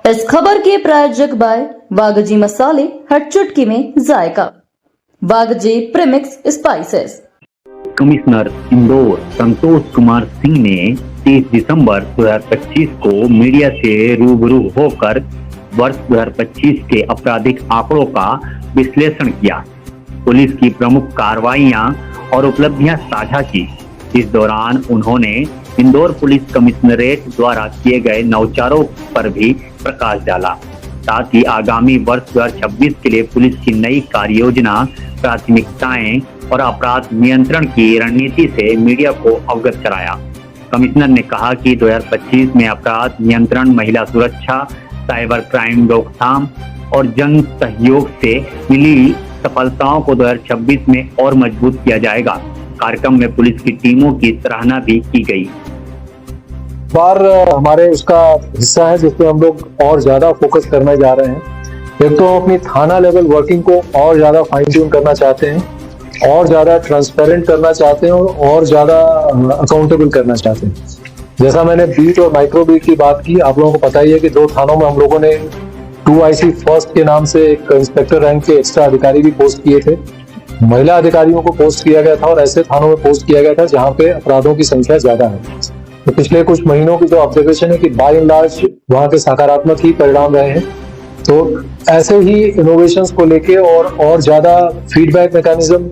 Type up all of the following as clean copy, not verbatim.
इस खबर के प्रायोजक बाय वागजी मसाले, हर चुटकी में जायका। वागजी premix spices. Commissioner Indore Santosh Kumar Singh ने 30 दिसंबर 2025 को मीडिया से रूबरू होकर वर्ष 2025 के आपराधिक आंकड़ों का विश्लेषण किया। पुलिस की प्रमुख कार्रवाइयां और उपलब्धियां साझा की। इस दौरान उन्होंने इंदौर पुलिस कमिश्नरेट द्वारा किए गए नवाचारों पर भी प्रकाश डाला। साथ ही आगामी वर्ष 2026 के लिए पुलिस की नई कार्य योजना, प्राथमिकताएं और अपराध नियंत्रण की रणनीति से मीडिया को अवगत कराया। कमिश्नर ने कहा कि 2025 में अपराध नियंत्रण, महिला सुरक्षा, साइबर क्राइम रोकथाम और जन सहयोग से मिली सफलताओं को 2026 में और मजबूत किया जाएगा। कार्यक्रम में पुलिस की टीमों की सराहना भी की गई। बार हमारे उसका हिस्सा है जिसपे हम लोग और ज्यादा फोकस करने जा रहे हैं। एक तो हम अपनी थाना लेवल वर्किंग को और ज्यादा फाइन ट्यून करना चाहते हैं, और ज्यादा ट्रांसपेरेंट करना चाहते हैं और ज्यादा अकाउंटेबल करना चाहते हैं। जैसा मैंने बीट और माइक्रो बीट की बात की, आप लोगों को पता ही है कि 2 थानों में हम लोगों ने 2IC फर्स्ट के नाम से एक इंस्पेक्टर रैंक के एक्स्ट्रा अधिकारी भी पोस्ट किए थे। महिला अधिकारियों को पोस्ट किया गया था और ऐसे थानों में पोस्ट किया गया था जहाँ पे अपराधों की संख्या ज्यादा है। तो पिछले कुछ महीनों की जो ऑब्जर्वेशन है कि बाय एंड लार्ज वहाँ के सकारात्मक ही परिणाम रहे हैं। तो ऐसे ही इनोवेशंस को लेके और ज्यादा फीडबैक मैकेनिज्म,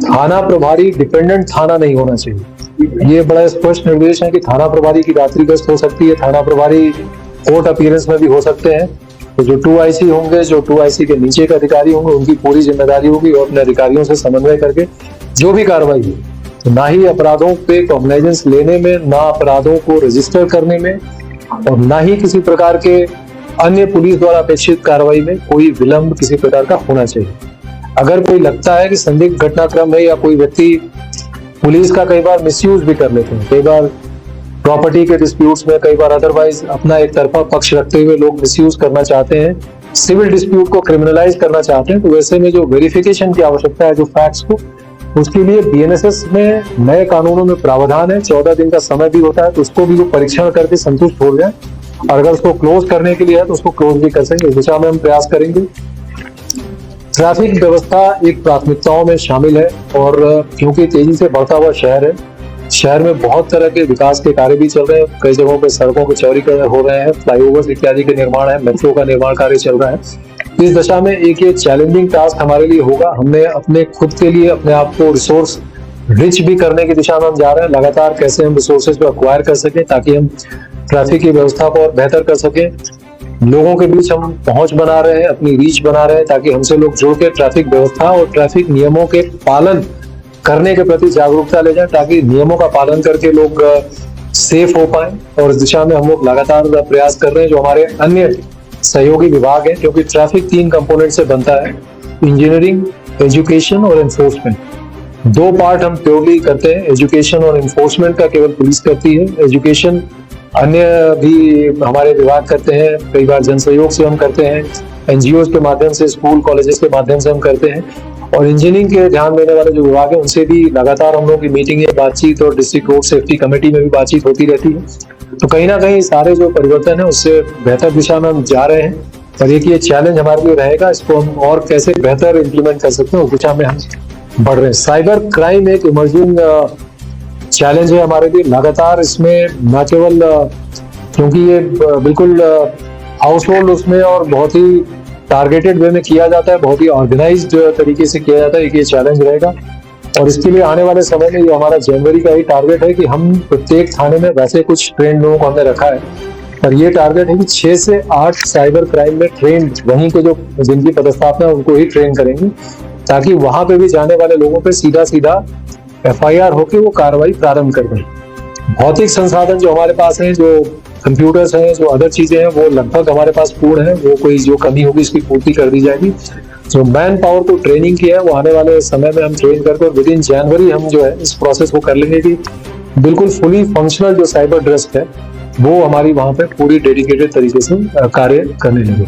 थाना प्रभारी डिपेंडेंट थाना नहीं होना चाहिए। ये बड़ा स्पष्ट निर्देश है कि थाना प्रभारी की रात्रि गश्त हो सकती है, थाना प्रभारी कोर्ट अपीयरेंस में भी हो सकते हैं। तो जो 2IC होंगे, जो 2IC के नीचे के अधिकारी होंगे, उनकी पूरी जिम्मेदारी होगी और अपने अधिकारियों से समन्वय करके जो भी कार्रवाई है, तो ना ही अपराधों पे कॉग्निजेंस लेने में, ना अपराधों को रजिस्टर करने में, और ना ही किसी प्रकार के अन्य पुलिस द्वारा अपेक्षित कार्रवाई में कोई विलंब किसी प्रकार का होना चाहिए। अगर कोई लगता है कि संदिग्ध घटनाक्रम है या कोई व्यक्ति पुलिस का कई बार मिसयूज भी कर लेते हैं, कई बार प्रॉपर्टी के डिस्प्यूट्स में, कई बार अदरवाइज अपना एक तरफा पक्ष रखते हुए लोग मिसयूज करना चाहते हैं, सिविल डिस्प्यूट को क्रिमिनलाइज करना चाहते हैं, तो वैसे में जो वेरिफिकेशन की आवश्यकता है जो फैक्ट्स को, उसके लिए BNSS में नए कानूनों में प्रावधान है। 14 दिन का समय भी होता है, तो उसको भी वो परीक्षण करके संतुष्ट हो जाए, और अगर उसको क्लोज करने के लिए है तो उसको क्लोज भी कर सकेंगे। इस दिशा में हम प्रयास करेंगे। ट्रैफिक व्यवस्था एक प्राथमिकताओं में शामिल है, और क्योंकि तेजी से बढ़ता हुआ शहर है, शहर में बहुत तरह के विकास के कार्य भी चल रहे हैं। कई जगहों पे सड़कों के चौड़ीकरण हो रहे हैं, फ्लाईओवर्स इत्यादि के निर्माण है, मेट्रो का निर्माण कार्य चल रहा है। इस दशा में एक ये चैलेंजिंग टास्क हमारे लिए होगा। हमने अपने खुद के लिए अपने आप को रिसोर्स रिच भी करने की दिशा में हम जा रहे हैं। लगातार कैसे हम रिसोर्सेज को एक्वायर कर सकें ताकि हम ट्रैफिक की व्यवस्था को और बेहतर कर सकें। लोगों के बीच हम पहुंच बना रहे हैं, अपनी रीच बना रहे हैं, ताकि हमसे लोग जुड़ के ट्रैफिक व्यवस्था और ट्रैफिक नियमों के पालन करने के प्रति जागरूकता ले जाए, ताकि नियमों का पालन करके लोग सेफ हो पाए। और इस दिशा में हम लोग लगातार प्रयास कर रहे हैं। जो हमारे अन्य सहयोगी विभाग है, क्योंकि ट्रैफिक 3 कंपोनेंट से बनता है, इंजीनियरिंग, एजुकेशन और एनफोर्समेंट। 2 पार्ट हम प्योरली करते हैं, एजुकेशन और एनफोर्समेंट का केवल पुलिस करती है। एजुकेशन अन्य भी हमारे विभाग करते हैं, कई बार जन सहयोग से हम करते हैं, NGOs के माध्यम से, स्कूल कॉलेजेस के माध्यम से हम करते हैं। और इंजीनियरिंग के ध्यान देने वाले जो विभाग है उनसे भी लगातार हम लोगों की मीटिंग है, बातचीत, और डिस्ट्रिक्ट रोड सेफ्टी कमेटी में भी बातचीत होती रहती है। तो कहीं ना कहीं सारे जो परिवर्तन है उससे बेहतर दिशा में हम जा रहे हैं। और एक ये चैलेंज हमारे लिए रहेगा, इसको हम और कैसे बेहतर इम्प्लीमेंट कर सकते हैं उस दिशा में हम बढ़ रहे हैं। साइबर क्राइम एक इमर्जिंग चैलेंज है हमारे लिए। लगातार इसमें न केवल क्योंकि ये बिल्कुल हाउस होल्ड उसमें और बहुत ही टारगेटेड वे में किया जाता है, बहुत ही ऑर्गेनाइज्ड तरीके से किया जाता है, एक ये चैलेंज रहेगा। और इसके लिए आने वाले समय में ये हमारा जनवरी का ही टारगेट है कि हम प्रत्येक थाने में, वैसे कुछ ट्रेंड लोगों को हमने रखा है, पर ये टारगेट है कि 6 से 8 साइबर क्राइम में ट्रेंड, वहीं के जो जिनकी पदस्थापना है उनको ही ट्रेन करेंगे, ताकि वहां पे भी जाने वाले लोगों पे सीधा सीधा FIR होके वो कार्रवाई प्रारंभ कर दें। भौतिक संसाधन जो हमारे पास हैं, जो कंप्यूटर्स हैं, जो अदर चीजें हैं, वो लगभग हमारे पास पूर्ण है। वो कोई जो कमी होगी इसकी पूर्ति कर दी जाएगी। जो मैन पावर को ट्रेनिंग किया है वो आने वाले समय में हम ट्रेन करके और विदिन जनवरी हम जो है इस प्रोसेस को कर लेंगे कि बिल्कुल फुली फंक्शनल जो साइबर डेस्क है वो हमारी वहां पे पूरी डेडिकेटेड तरीके से कार्य करने लगे।